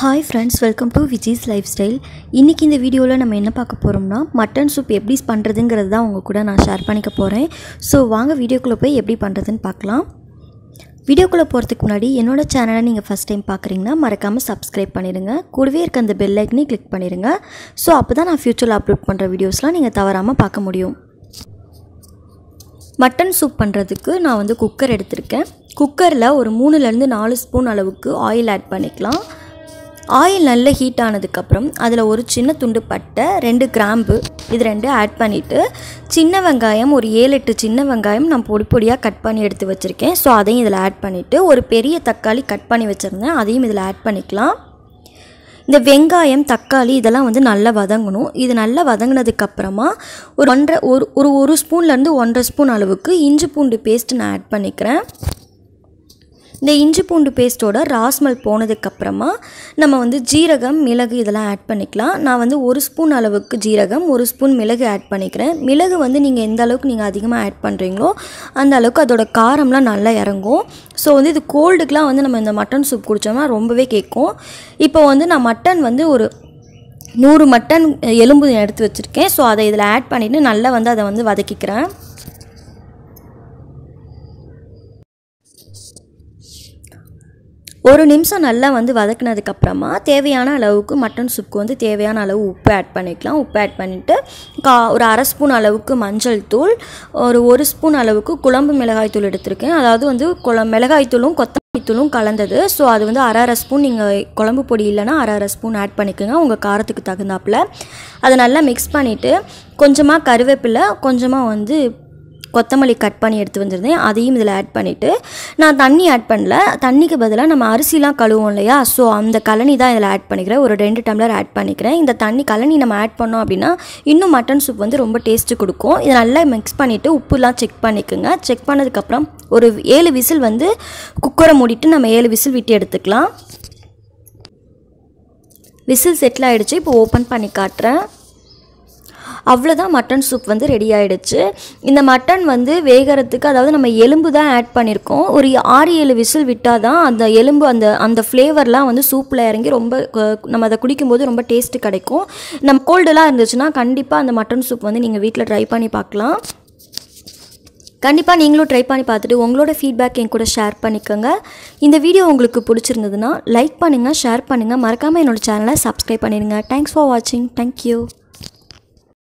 Hi friends, welcome to vijislifestyle. இன்னைக்கு இந்த வீடியோல நம்ம என்ன பார்க்க போறோம்னா மட்டன் சூப் எப்படி பண்றதுங்கிறது தான் உங்க கூட நான் ஷேர் பண்ணிக்க போறேன். சோ வாங்க வீடியோக்குள்ள போய் எப்படி பண்றதுன்னு பார்க்கலாம். வீடியோக்குள்ள போறதுக்கு முன்னாடி என்னோட சேனலை நீங்க ஃபர்ஸ்ட் டைம் பார்க்கறீங்கன்னா மறக்காம Subscribe பண்ணிடுங்க. கூடவே இருக்க அந்த பெல் ஐகானை கிளிக் பண்ணிடுங்க. சோ அப்பதான் நான் ஃபியூச்சர்ல அப்லோட் பண்ற வீடியோஸ்லாம் நீங்க தவறாம பார்க்க முடியும். மட்டன் சூப் பண்றதுக்கு நான் வந்து குக்கர் எடுத்துர்க்கேன். குக்கர்ல ஒரு 3 ல இருந்து 4 ஸ்பூன் அளவுக்கு ஆயில் ஆட் பண்ணிக்கலாம். ஆயில் நல்ல ஹீட் ஆனதுக்கு அப்புறம் அதில் ஒரு சின்ன துண்டு பட்டை 2 கிராம்பு இது ரெண்டும் ஆட் பண்ணிவிட்டு சின்ன வெங்காயம் ஒரு 7-8 சின்ன வெங்காயம் நான் பொடி பொடியாக கட் பண்ணி எடுத்து வச்சுருக்கேன். ஸோ அதையும் இதில் ஆட் பண்ணிவிட்டு ஒரு பெரிய தக்காளி கட் பண்ணி வச்சுருந்தேன், அதையும் இதில் ஆட் பண்ணிக்கலாம். இந்த வெங்காயம் தக்காளி இதெல்லாம் வந்து நல்லா வதங்கணும். இது நல்லா வதங்கினதுக்கப்புறமா ஒரு ஸ்பூன்லேருந்து 1.5 ஸ்பூன் அளவுக்கு இஞ்சி பூண்டு பேஸ்ட் நான் ஆட் பண்ணிக்கிறேன். இந்த இஞ்சி பூண்டு பேஸ்ட்டோட ராஸ்மல் போனதுக்கப்புறமா நம்ம வந்து ஜீரகம் மிளகு இதெல்லாம் ஆட் பண்ணிக்கலாம். நான் வந்து 1 ஸ்பூன் அளவுக்கு ஜீரகம் 1 ஸ்பூன் மிளகு ஆட் பண்ணிக்கிறேன். மிளகு வந்து நீங்கள் எந்த அளவுக்கு நீங்கள் அதிகமாக ஆட் பண்ணுறீங்களோ அந்த அளவுக்கு அதோட காரம்லாம் நல்லா இறங்கும். ஸோ வந்து இது கோல்டுக்கெலாம் வந்து நம்ம இந்த மட்டன் சூப் குடித்தோம்னா ரொம்பவே கேட்கும். இப்போ வந்து நான் மட்டன் வந்து ஒரு 100 மட்டன் எலும்பு எடுத்து வச்சுருக்கேன். ஸோ அதை இதில் ஆட் பண்ணிவிட்டு நல்லா வந்து அதை வந்து வதக்கிக்கிறேன். ஒரு நிமிஷம் நல்லா வந்து வதக்கினதுக்கப்புறமா தேவையான அளவுக்கு மட்டன் சூப்புக்கு வந்து தேவையான அளவு உப்பு ஆட் பண்ணிக்கலாம். உப்பு ஆட் பண்ணிவிட்டு ஒரு 1/2 ஸ்பூன் அளவுக்கு மஞ்சள் தூள், ஒரு ஸ்பூன் அளவுக்கு குழம்பு மிளகாய் தூள் எடுத்திருக்கேன். அதாவது வந்து மிளகாய் தூளும் கொத்தமல்லி தூளும் கலந்தது. ஸோ அது வந்து 1/2 ஸ்பூன், நீங்கள் குழம்பு பொடி இல்லைன்னா 1/2 ஸ்பூன் ஆட் பண்ணிக்கோங்க உங்கள் காரத்துக்கு தகுந்தாப்பில். அதை நல்லா மிக்ஸ் பண்ணிவிட்டு கொஞ்சமாக கருவேப்பிலை கொஞ்சமாக வந்து கொத்தமல்லி கட் பண்ணி எடுத்து வந்திருந்தேன், அதையும் இதில் ஆட் பண்ணிவிட்டு நான் தண்ணி ஆட் பண்ணல. தண்ணிக்கு பதிலாக நம்ம அரிசிலாம் கழுவோம் இல்லையா, ஸோ அந்த கழனி தான் இதில் ஆட் பண்ணிக்கிறேன். ஒரு 2 டம்ளர் ஆட் பண்ணிக்கிறேன். இந்த கழனி நம்ம ஆட் பண்ணோம் அப்படின்னா இன்னும் மட்டன் சூப் வந்து ரொம்ப டேஸ்ட்டு கொடுக்கும். இதை நல்லா மிக்ஸ் பண்ணிவிட்டு உப்புலாம் செக் பண்ணிக்கோங்க. செக் பண்ணதுக்கப்புறம் ஒரு 7 விசில் வந்து குக்கரை மூடிட்டு நம்ம 7 விசில் விட்டு எடுத்துக்கலாம். விசில் செட்டில் ஆகிடுச்சு. இப்போ ஓப்பன் பண்ணி காட்டுறேன். அவ்வளோதான், மட்டன் சூப் வந்து ரெடி ஆகிடுச்சு. இந்த மட்டன் வந்து வேகிறதுக்கு, அதாவது நம்ம எலும்பு தான் ஆட் பண்ணியிருக்கோம், ஒரு 6-7 விசில் விட்டால் தான் அந்த எலும்பு அந்த ஃப்ளேவர்லாம் வந்து சூப்பில் இறங்கி ரொம்ப நம்ம அதை குடிக்கும்போது ரொம்ப டேஸ்ட்டு கிடைக்கும். நம்ம கோல்டெல்லாம் இருந்துச்சுன்னா கண்டிப்பாக அந்த மட்டன் சூப் வந்து நீங்கள் வீட்டில் ட்ரை பண்ணி பார்க்கலாம். கண்டிப்பாக நீங்களும் ட்ரை பண்ணி பார்த்துட்டு உங்களோட ஃபீட்பேக் என் கூட ஷேர் பண்ணிக்கோங்க. இந்த வீடியோ உங்களுக்கு பிடிச்சிருந்ததுன்னா லைக் பண்ணுங்கள், ஷேர் பண்ணுங்கள், மறக்காமல் என்னோடய சேனலை சப்ஸ்கிரைப் பண்ணிடுங்க. தேங்க்ஸ் ஃபார் வாட்சிங். தேங்க்யூ.